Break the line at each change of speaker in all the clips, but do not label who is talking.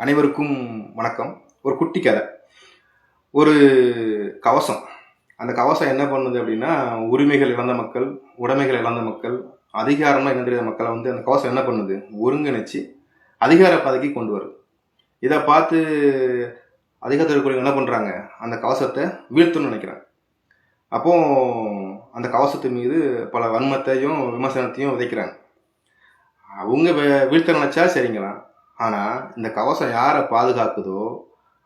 அனைவருக்கும் வணக்கம். ஒரு குட்டி கதை. ஒரு கவசம். அந்த கவசம் என்ன பண்ணுது அப்படின்னா, உரிமைகள் இழந்த மக்கள், உடைமைகள் இழந்த மக்கள், அதிகாரம்னா என்ன தெரியாத மக்களை அந்த கவசம் என்ன பண்ணுது, ஒருங்கிணைச்சு அதிகார பாதைக்கு கொண்டு வருது. இதை பார்த்து அதிகாரத்தில் இருக்கக்கூடிய என்ன பண்ணுறாங்க, அந்த கவசத்தை வீழ்த்தணும்னு நினைக்கிறாங்க. அப்போ அந்த கவசத்து மீது பல வன்மத்தையும் விமர்சனத்தையும் விதைக்கிறாங்க. அவங்க வீழ்த்த நினைச்சா சரிங்களா, ஆனால் இந்த கவசம் யாரை பாதுகாக்குதோ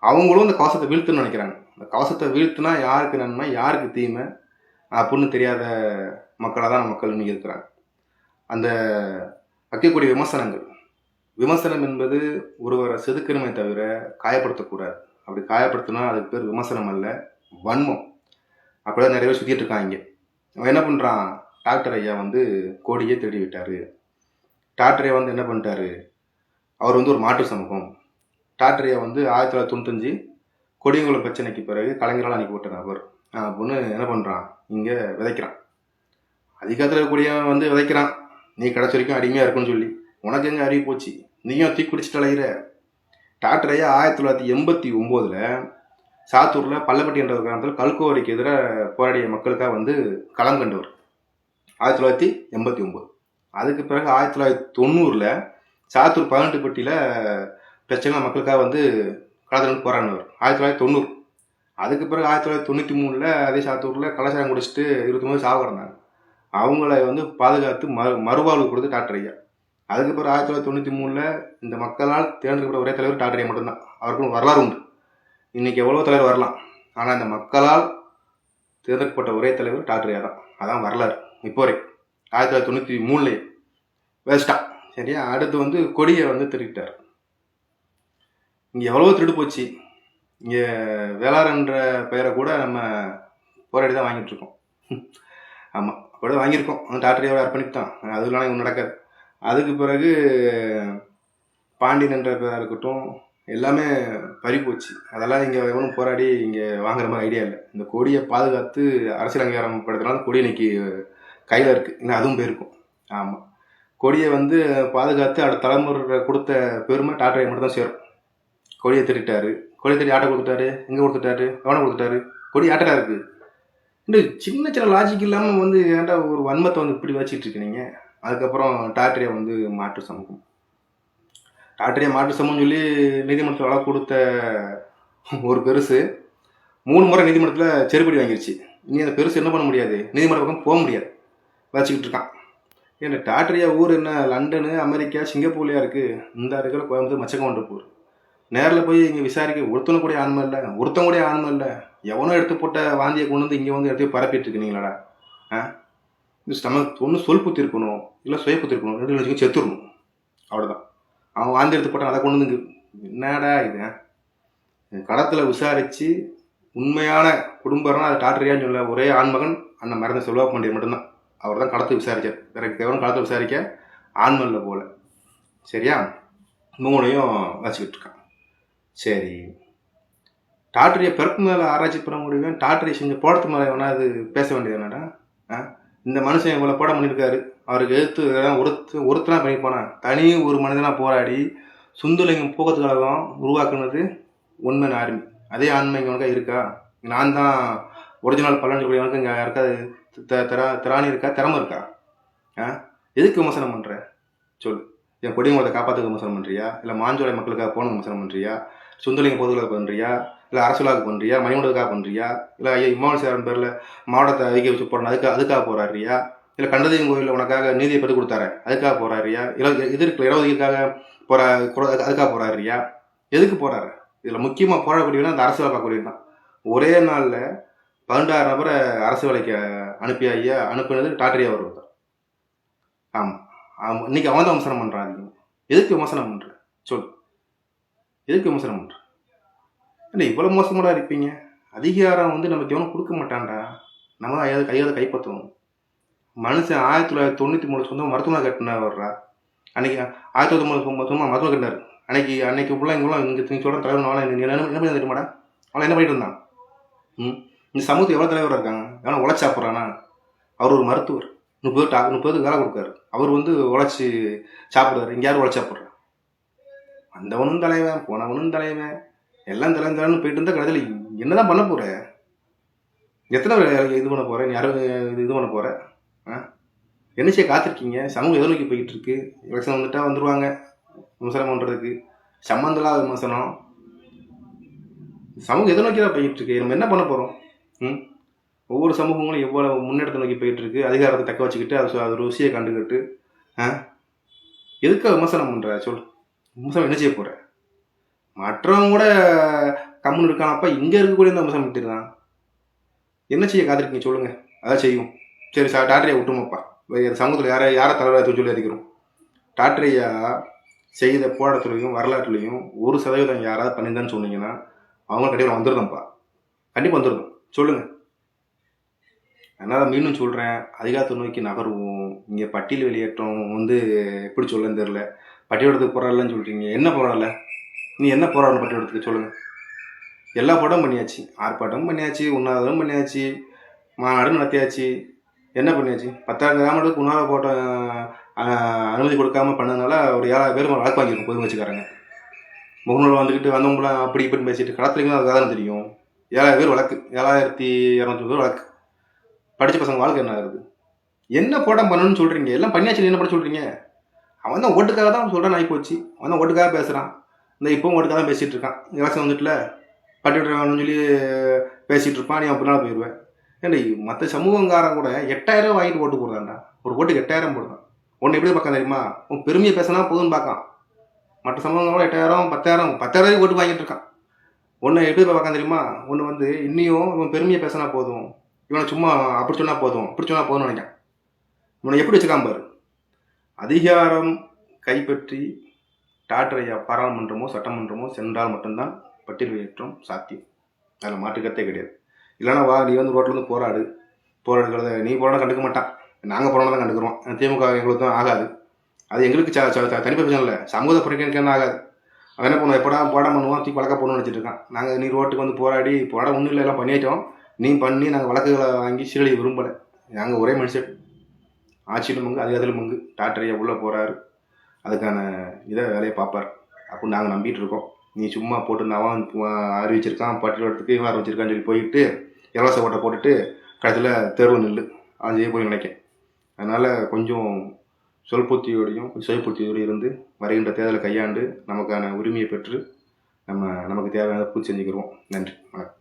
அவங்களும் இந்த கவசத்தை வீழ்த்துன்னு நினைக்கிறாங்க. இந்த கவசத்தை வீழ்த்துனா யாருக்கு நன்மை யாருக்கு தீமை அப்படின்னு தெரியாத மக்களாக தான் மக்கள் இன்னைக்கு இருக்கிறாங்க. அந்த வைக்கக்கூடிய விமர்சனம் என்பது ஒருவரை செதுக்கணுமே தவிர காயப்படுத்தக்கூடாது. அப்படி காயப்படுத்தினா அதுக்கு பேர் விமர்சனம் அல்ல, வன்மம். அப்படிதான் நிறைய பேர் சுற்றிட்டு இருக்காங்க. அவன் என்ன பண்ணுறான், டாக்டர் ஐயா கோடியே தேடி விட்டார். டாக்டர் ஐயா என்ன பண்ணிட்டாரு, அவர் ஒரு மாற்று சமூகம். டாக்டர் ஐயா 1995 கொடியங்குளம் பிரச்சனைக்கு பிறகு கலைஞரால் அனுப்பிவிட்ட நபர் அப்படின்னு என்ன பண்ணுறான், இங்கே விதைக்கிறான். அதிகாரத்தில் இருக்கக்கூடிய விதைக்கிறான், நீ கடைசி வரைக்கும் அடிமையாக இருக்குன்னு சொல்லி. உனக்கு எங்கே அறிவு போச்சு, நீயும் தீ குடிச்சிட்டு அலைகிற. டாக்டர் ஐயா 1989 சாத்தூரில் பள்ளப்பட்டி என்ற கிராமத்தில் கல்கோவரிக்கு எதிராக போராடிய மக்களுக்காக களம் கண்டவர் 1989. அதுக்கு பிறகு 1990 சாத்தூர் 18 பட்டியில் பிரச்சனை மக்களுக்காக களத்தில் போராடினவர் 1990. அதுக்கு பிறகு 1993 அதே சாத்தூரில் கலாச்சாரம் குடிச்சிட்டு 29 சாவு கிடந்தாங்க. அவங்கள பாதுகாத்து மறுவாழ்வு கொடுத்து டாக்டர் ஐயா. அதுக்கு பிறகு 1993 இந்த மக்களால் தேர்ந்தெடுக்கப்பட்ட ஒரே தலைவர் டாக்டர் ஐயா மட்டும்தான். அவருக்கு வரலாறு உண்டு. இன்னைக்கு எவ்வளோ தலைவர் வரலாம், ஆனால் இந்த மக்களால் தேர்ந்தெடுக்கப்பட்ட ஒரே தலைவர் டாக்டர் ஐயா தான். அதான் வரலாறு. இப்போ வரைக்கும் 1993 வேஸ்ட்டான். சரியா. அடுத்து கொடியை திருட்டார். இங்கே எவ்வளவோ திருடு போச்சு. இங்கே வேளாறுன்ற பெயரை கூட நம்ம போராடி தான் வாங்கிட்டு இருக்கோம். ஆமாம், அப்படி தான் வாங்கியிருக்கோம். டாக்டரையோட அர்ப்பணித்தான். அது இல்லைனா இவங்க நடக்காது. அதுக்கு பிறகு பாண்டியன் என்ற பெயராக இருக்கட்டும், எல்லாமே பறி போச்சு. அதெல்லாம் இங்கே எவனும் போராடி இங்கே வாங்குற மாதிரி ஐடியா இல்லை. இந்த கொடியை பாதுகாத்து அரசியல் அங்கீகாரம் படுத்தினாலும் கொடி இன்னைக்கு கையில் இருக்குது. இன்னும் அதுவும் போயிருக்கும். ஆமாம், கொடியை பாதுகாத்து அடுத்த தலைமுறை கொடுத்த பெருமை டாக்டர் ஐயா மட்டும் தான் சேரும். கொடியை திருட்டாரு. கொடியை திருடி ஆட்டை கொடுத்துட்டாரு. எங்கே கொடுத்துட்டாரு, கவனை கொடுத்துட்டாரு. கொடி ஆட்டடா இருக்குது. இன்னும் சின்ன சின்ன லாஜிக் இல்லாமல் ஏன்டா ஒரு வன்மத்தை இப்படி வச்சுட்டு இருக்கீங்க. அதுக்கப்புறம் டாக்டர் ஐயா மாற்று சமூகம். டாக்டர் ஐயா மாற்று சமூகம் சொல்லி நீதிமன்றத்தில் வழக்கு கொடுத்த ஒரு பெருசு 3 முறை நீதிமன்றத்தில் செருப்படி வாங்கிருச்சு. இனி அந்த பெருசு என்ன பண்ண முடியாது, நீதிமன்ற பக்கம் போக முடியாது, வச்சுக்கிட்டு இருக்கான். ஏன்னா டாக்டர் ஐயா ஊர் என்ன, லண்டனு, அமெரிக்கா, சிங்கப்பூர்லையா இருக்குது. இந்த இருக்கிற கோயம்புத்தூர் மச்சக்கொண்டப்பூர். நேரில் போய் இங்கே விசாரிக்க ஒருத்தனும் ஆன்மை இல்லை. எவனோ எடுத்து போட்ட வாந்தியை கொண்டு இங்கே எடுத்து பரப்பிட்டு இருக்கீங்களாடா. இந்த ஸ்டமக் ஒன்று சொல் புத்தி இருக்கணும், இல்லை சுய புத்தி இருக்கணும். 2 லட்சம் செத்துடணும், அவ்வளோதான். அவன் வாந்தி எடுத்து போட்டான், அதை கொண்டு என்னடா இது. களத்தில் விசாரித்து உண்மையான குடும்பம்னா அது டாக்டர் ஐயான்னு சொல்ல ஒரே ஆண்மகன் அண்ணன் மறந்த செல்வா பாண்டியன் மட்டும்தான். அவர் தான் களத்தை விசாரிச்சார். வேற எவனும் களத்தை விசாரிக்க ஆண்மல்ல போல. சரியா. 3ஐயும் வச்சுக்கிட்டு இருக்கான். சரி, டாக்டரையை பிறப்பு மேலே ஆராய்ச்சி பண்ண முடியும், டாக்டரை செஞ்ச போடத்து மேலே வேணா அது பேச வேண்டியது என்னடா. இந்த மனுஷன் இவ்வளோ போட பண்ணியிருக்காரு, அவருக்கு எடுத்து ஒருத்தனா பண்ணியிருப்பானா. தனி ஒரு மனிதனாக போராடி சுந்தரலிங்கம் போக்குவரத்து கழகம் உருவாக்குனது உண்மையான ஆர்மி. அதே ஆண்மை இவனுக்கா இருக்கா? நான் தான் ஒரிஜினல் பலன் கூடியவனுக்கு இங்கே யாருக்காது திராணி இருக்கா, திறமை இருக்கா? எதுக்கு விமர்சனம் பண்ணுற சொல்லு. என் கொடியங்குளத்தை காப்பாற்றுக்க விமர்சனம் பண்ணுறியா, இல்லை மாஞ்சோலை மக்களுக்காக போன விமர்சனம் பண்ணுறியா, சுந்தரலிங்க பொதுக்காக பண்ணுறியா, இல்லை அரசுலாக பண்ணுறியா, மணிமண்டதுக்காக பண்ணுறியா, இல்லை ஐயா இம்மாவளி சேரன் பேரில் மாவட்டத்தை அதிக வச்சு போடணும் அதுக்காக போராடுறியா, இல்லை கண்டதையும் கோயிலில் உனக்காக நீதியை பெற்று கொடுத்தாரு அதுக்காக போராடுறியா, இல்லை எதிர்க்கு இடஒதுக்கீடுக்காக அதுக்காக போராடுறியா, எதுக்கு போராடுற? இதில் முக்கியமாக போராடக்கூடியவனா அந்த அரசு வேலை பார்க்கக்கூடியது தான். ஒரே நாளில் 16 நபரை அரசு வேலைக்கு அனுப்பினது டாக்டர் ஐயா வருவது தான். ஆமாம், இன்னைக்கு அவன் தான் விமர்சனம் பண்ணுறான். எதுக்கு விமர்சனம் பண்ணுற சொல், எதுக்கு விமர்சனம் பண்ணுற? இல்லை இவ்வளோ மோசமாக இருப்பீங்க. அதிகாரம் நமக்கு எவனும் கொடுக்க மாட்டான்டா, நம்ம தான் கையால் கைப்பற்றணும். மனுஷன் 1993 சொந்தம் மருத்துவமனை கட்டின வர்றா. அன்னைக்கு 1993 மருத்துவமனை கட்டினார். அன்னைக்கு ஃபுல்லாக இங்கெல்லாம் இங்கே சொல்கிற தலைவர் என்ன பண்ணி தெரியுமாடா, அவனை என்ன பண்ணிட்டு இருந்தான்? இந்த சமூகத்தில் எவ்வளோ தலைவராக இருக்காங்க, எவனை உழைச்சி சாப்பிட்றானா? அவர் ஒரு மருத்துவர், 30 பேருக்கு வேலை கொடுக்காரு. அவர் உழைச்சி சாப்பிட்றாரு. இங்கே யாரும் உழைச்சி சாப்பிட்றா? வந்தவனும் தலைவன், போனவனும் தலைவன், எல்லாம் தலைன்னு போயிட்டு இருந்தால் கடைசியில் என்னதான் பண்ண போகிற? எத்தனை இது பண்ண போகிற? நீ யாரும் இது பண்ண போகிற? என்ன செய்ய காத்திருக்கீங்க? சமூகம் எதை நோக்கி போய்கிட்டு இருக்கு? எலெக்ஷன் வந்துட்டா வந்துடுவாங்க விமர்சனம் பண்ணுறதுக்கு. சம்மந்தமில்லாத விமர்சனம். சமூகம் எதை நோக்கி தான் போய்கிட்டு இருக்கு? நம்ம என்ன பண்ண போகிறோம்? ஒவ்வொரு சமூகங்களும் எவ்வளோ முன்னேற்றத்தை நோக்கி போயிட்டு இருக்கு. அதிகாரத்தை தக்க வச்சுக்கிட்டு அது ருசியை கண்டுக்கிட்டு எதுக்காக விமர்சனம் பண்ணுற? சொல். விமர்சனம் என்ன செய்ய போகிற? மற்றவங்க கூட கம்முன்னு இருக்கானப்பா, இங்கே இருக்கக்கூடிய இந்த விமர்சனம் விட்டுருந்தான். என்ன செய்ய காத்திருக்கீங்க சொல்லுங்கள். அதான் செய்யும். சரி சார், டாக்டரையா விட்டுருமாப்பா. சமூகத்தில் யாரை தலைவராக சொல்லி அதிக்கிறோம்? டாக்டரையா செய்த போராட்டத்துலையும் வரலாற்றுலையும் 1% யாராவது பண்ணியிருந்தான்னு சொன்னீங்கன்னா அவங்க கண்டிப்பாக வந்துருந்தோம்ப்பா. கண்டிப்பாக வந்துருந்தோம். சொல்லுங்கள். அதனால் மீண்டும் சொல்கிறேன், அதிகாரத்தை நோக்கி நகருவோம். இங்கே பட்டியல் வெளியேற்றம் எப்படி சொல்லன்னு தெரில. பட்டியலத்துக்கு போராடலன்னு சொல்கிறீங்க. என்ன போராடல? நீ என்ன போராடணும் பட்டியலத்துக்கு சொல்லுங்கள். எல்லா போராட்டமும் பண்ணியாச்சு. ஆர்ப்பாட்டமும் பண்ணியாச்சு, உண்ணாவிரதம் பண்ணியாச்சு, மாநாடு நடத்தியாச்சு. என்ன பண்ணியாச்சு? 10,000 கிராமத்துக்கு உண்ணாவிரத போராட்டம் அனுமதி கொடுக்காம பண்ணதுனால ஒரு 7,000 பேர் வழக்கு வாங்கியிருக்கும் பொது வச்சுக்காரங்க. முகநூல் வந்துக்கிட்டு வந்தவங்களாம் அப்படி இப்படின்னு பேசிட்டு கடத்துறீங்க. அதுக்காக தான் தெரியும். 7,000 பேர் வழக்கு, 7,200 பேர் வழக்கு. படித்த பசங்க வாழ்க்கை என்ன ஆகுது? என்ன போராட்டம் பண்ணணும்னு சொல்கிறீங்க? எல்லாம் பண்ணியாச்சு, என்ன பண்ண சொல்கிறீங்க? அவன் தான் ஓட்டுக்காக தான் சொல்கிறான். ஆகி போச்சு. அவன் தான் ஓட்டுக்காக பேசுகிறான். இந்த இப்போவும் ஓட்டுக்காக தான் பேசிகிட்டு இருக்கான். எலெக்ஷன் வந்துட்டுல பட்டியல் சொல்லி பேசிகிட்டு இருப்பான். நீ அவன் பின்னால் போயிடுவேன். ஏன்டா மற்ற சமூகங்காரன் கூட 8,000 வாங்கிட்டு ஓட்டு போடுறான்டா. ஒரு ஓட்டுக்கு 8,000 போடுறான். ஒன்று எப்படி பார்க்க தெரியுமா? உன் பெருமையை பேசினா போதும்னு பார்க்கான். மற்ற சமூகம் கூட 8,000 10,000 ஓட்டு வாங்கிட்டு இருக்கான். ஒன்று எப்படி பார்க்க தெரியுமா? ஒன்று இன்னையும் இவன் பெருமையை பேசினா போதும், இவனை சும்மா அப்படி சொன்னால் போதும், இப்படி சொன்னால் போதும்னு நினைக்கான். இவனை எப்படி வச்சுக்காம பாரு. அதிகாரம் கைப்பற்றி டாக்டரையா பாராளுமன்றமோ சட்டமன்றமோ சென்றால் மட்டும்தான் பட்டியல் வெளியேற்றம் சாத்தியம். அதில் மாற்றுக்கத்தே கிடையாது. இல்லைன்னா வா, நீ ரோட்டில் போராடுகிறத நீ போராட கண்டுக்க மாட்டான். நாங்கள் போராட தான் கண்டுக்கிறோம். திமுக எங்களுக்கு தான் ஆகாது. அது எங்களுக்கு தனிப்பட்ட பிரச்சனை இல்லை. சமூக புறக்கணிக்க ஆகாது. அவன் என்ன பண்ணுவோம்? எப்படா போராட பண்ணுவோம், தூக்கி வழக்க போகணும்னு வச்சுட்டு இருக்கான். நாங்கள் நீ ரோட்டுக்கு போராட ஒன்றும் இல்லை, எல்லாம் பண்ணிட்டோம். நீ பண்ணி நாங்கள் வழக்குகளை வாங்கி சீரழிய விரும்பலை. நாங்கள் ஒரே மனுஷன். ஆட்சியிலும் பங்கு, அதிகாரத்திலும் பங்கு. டாக்டரையா உள்ளே போகிறாரு, அதுக்கான வேலையை பார்ப்பார் அப்படின்னு நாங்கள் நம்பிட்டு இருக்கோம். நீ சும்மா போட்டு அவன் அறிவிச்சிருக்கான், பட்டியலத்துக்கு இவன் அறிவிச்சிருக்கான்னு சொல்லி போயிட்டு இலவச ஓட்டை போட்டுட்டு கடைசியில் தேர்வு நில்லு அது போய் நினைக்கேன். அதனால் கொஞ்சம் சொல்புத்தியோடையும் சுயபுத்தியோடையும் இருந்து வருகின்ற தேர்தலை கையாண்டு நமக்கான உரிமையை பெற்று நமக்கு தேவையான பூச்சி செஞ்சுக்கிடுவோம். நன்றி, வணக்கம்.